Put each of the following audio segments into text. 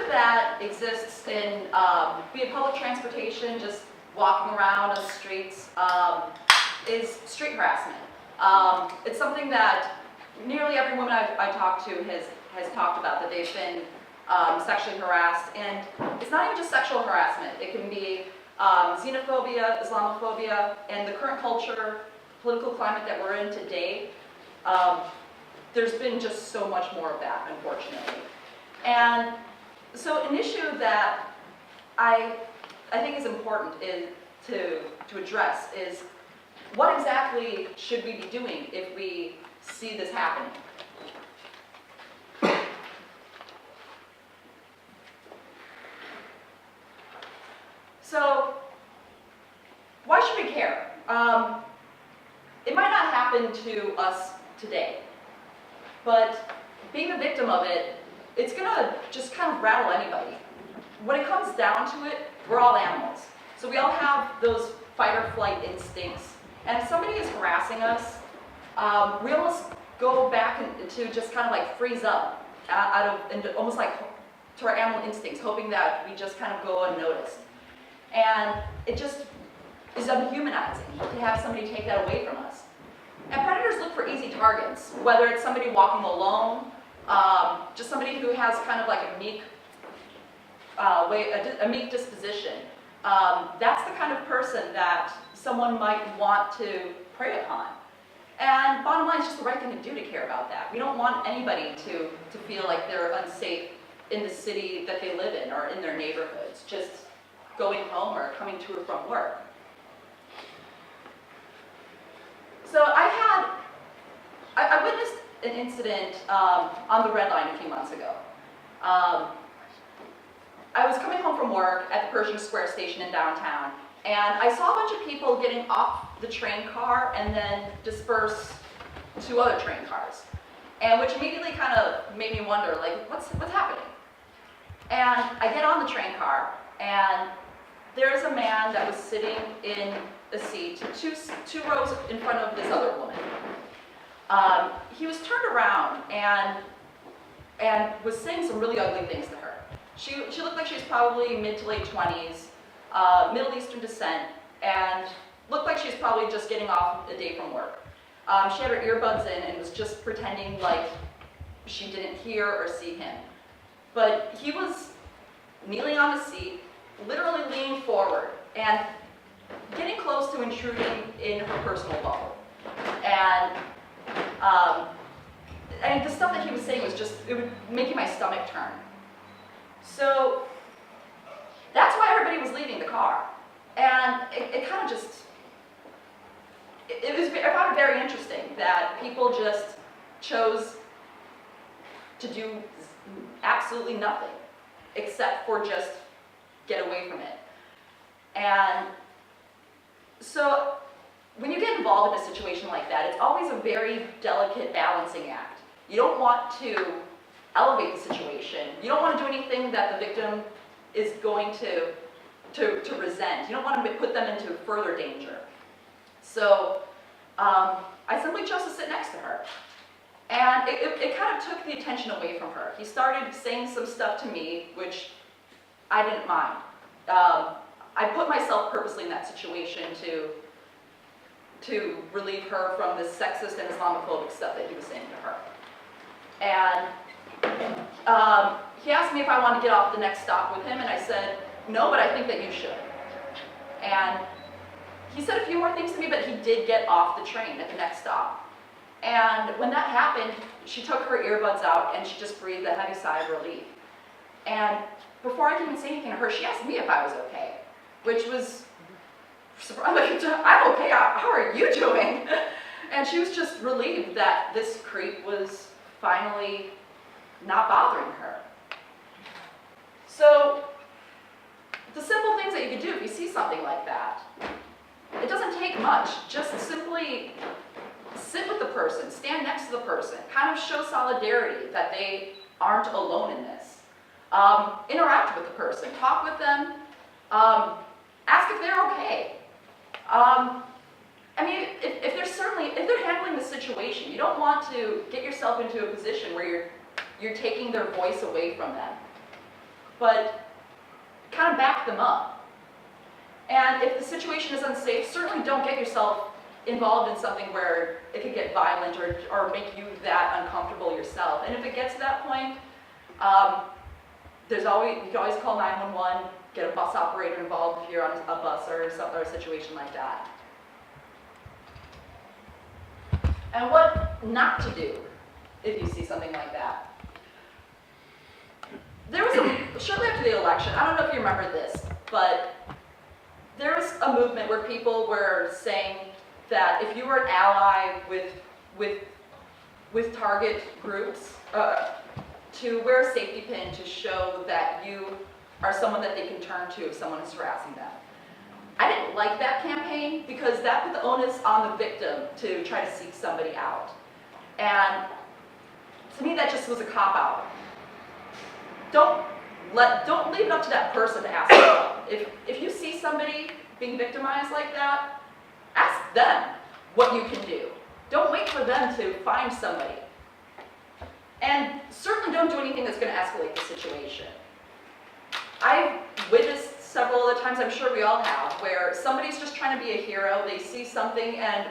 that exists in, be it public transportation, just walking around on the streets, is street harassment. It's something that nearly every woman I talk to has talked about, that they've been sexually harassed. And it's not even just sexual harassment. It can be xenophobia, Islamophobia, and the current culture, political climate that we're in today. There's been just so much more of that, unfortunately. And so an issue that I think is important to address is, what exactly should we be doing if we see this happening? So, why should we care? It might not happen to us today, but being a victim of it, it's gonna just kind of rattle anybody. When it comes down to it, we're all animals. So we all have those fight or flight instincts. And if somebody is harassing us, we almost go back to just kind of like freeze up almost like to our animal instincts, hoping that we just kind of go unnoticed. And it just is unhumanizing to have somebody take that away from us. And predators look for easy targets, whether it's somebody walking alone, just somebody who has kind of like a meek disposition. That's the kind of person that someone might want to prey upon. And bottom line, it's just the right thing to do to care about that. We don't want anybody to feel like they're unsafe in the city that they live in or in their neighborhoods, just going home or coming to or from work. So I witnessed an incident on the Red Line a few months ago. I was coming home from work at the Pershing Square station in downtown, and I saw a bunch of people getting off the train car and then disperse to other train cars, and which immediately kind of made me wonder, like, what's happening? And I get on the train car, and there's a man that was sitting in a seat two rows in front of this other woman. He was turned around and was saying some really ugly things to her. She looked like she was probably mid to late 20s, Middle Eastern descent, and looked like she was probably just getting off a day from work. She had her earbuds in and was just pretending like she didn't hear or see him. But he was kneeling on the seat, literally leaning forward and getting close to intruding in her personal bubble. And the stuff that he was saying was just, it was making my stomach turn. So that's why everybody was leaving the car. And it kind of just, I found it very interesting that people just chose to do absolutely nothing except for just get away from it. And so when you get involved in a situation like that, it's always a very delicate balancing act. You don't want to elevate the situation. You don't want to do anything that the victim is going to resent. You don't want to put them into further danger. So I simply chose to sit next to her. And it kind of took the attention away from her. He started saying some stuff to me, which I didn't mind. I put myself purposely in that situation to relieve her from the sexist and Islamophobic stuff that he was saying to her. And he asked me if I wanted to get off the next stop with him, and I said, no, but I think that you should. And he said a few more things to me, but he did get off the train at the next stop. And when that happened, she took her earbuds out and she just breathed a heavy sigh of relief. And before I could even say anything to her, she asked me if I was okay, which was, I'm like, I'm okay, how are you doing? And she was just relieved that this creep was finally not bothering her. So the simple things that you could do if you see something like that, it doesn't take much. Just simply sit with the person, stand next to the person, kind of show solidarity that they aren't alone in this. Interact with the person, talk with them, ask if they're okay. I mean, if they're handling the situation, you don't want to get yourself into a position where you're taking their voice away from them. but kind of back them up. And if the situation is unsafe, certainly don't get yourself involved in something where it could get violent or make you that uncomfortable yourself. And if it gets to that point, you can always call 911, get a bus operator involved if you're on a bus or a situation like that. And what not to do if you see something like that. There was shortly after the election, I don't know if you remember this, but there was a movement where people were saying that if you were an ally with target groups, to wear a safety pin to show that you are someone that they can turn to if someone is harassing them. I didn't like that campaign because that put the onus on the victim to try to seek somebody out. And to me, that just was a cop-out. Don't leave it up to that person to ask for help. If you see somebody being victimized like that, ask them what you can do. Don't wait for them to find somebody. And certainly don't do anything that's going to escalate the situation. I've witnessed several of the times, I'm sure we all have, where somebody's just trying to be a hero, they see something, and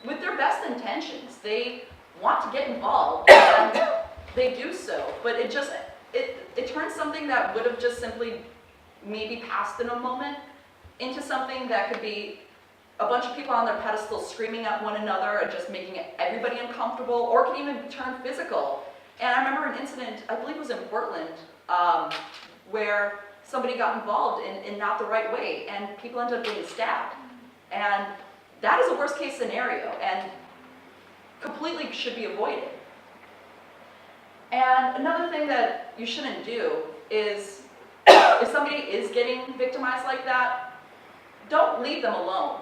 with their best intentions, they want to get involved, and they do so, but it turns something that would have just simply maybe passed in a moment into something that could be a bunch of people on their pedestal screaming at one another and just making everybody uncomfortable, or it can even turn physical. And I remember an incident, I believe it was in Portland, where somebody got involved in not the right way, and people ended up getting stabbed. And that is a worst case scenario, and completely should be avoided. And another thing that you shouldn't do is, if somebody is getting victimized like that, don't leave them alone.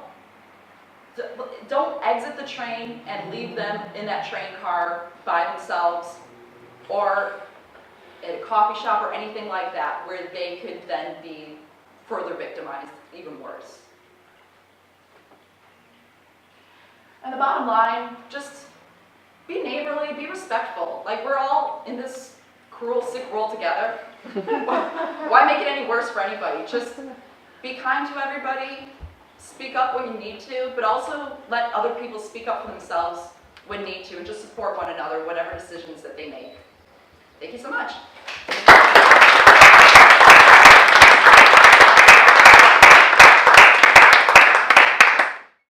Don't exit the train and leave them in that train car by themselves, or at a coffee shop or anything like that, where they could then be further victimized, even worse. And the bottom line, just be neighborly, be respectful. Like, we're all in this cruel, sick world together. Why make it any worse for anybody? Just be kind to everybody, speak up when you need to, but also let other people speak up for themselves when need to, and just support one another, whatever decisions that they make. Thank you so much.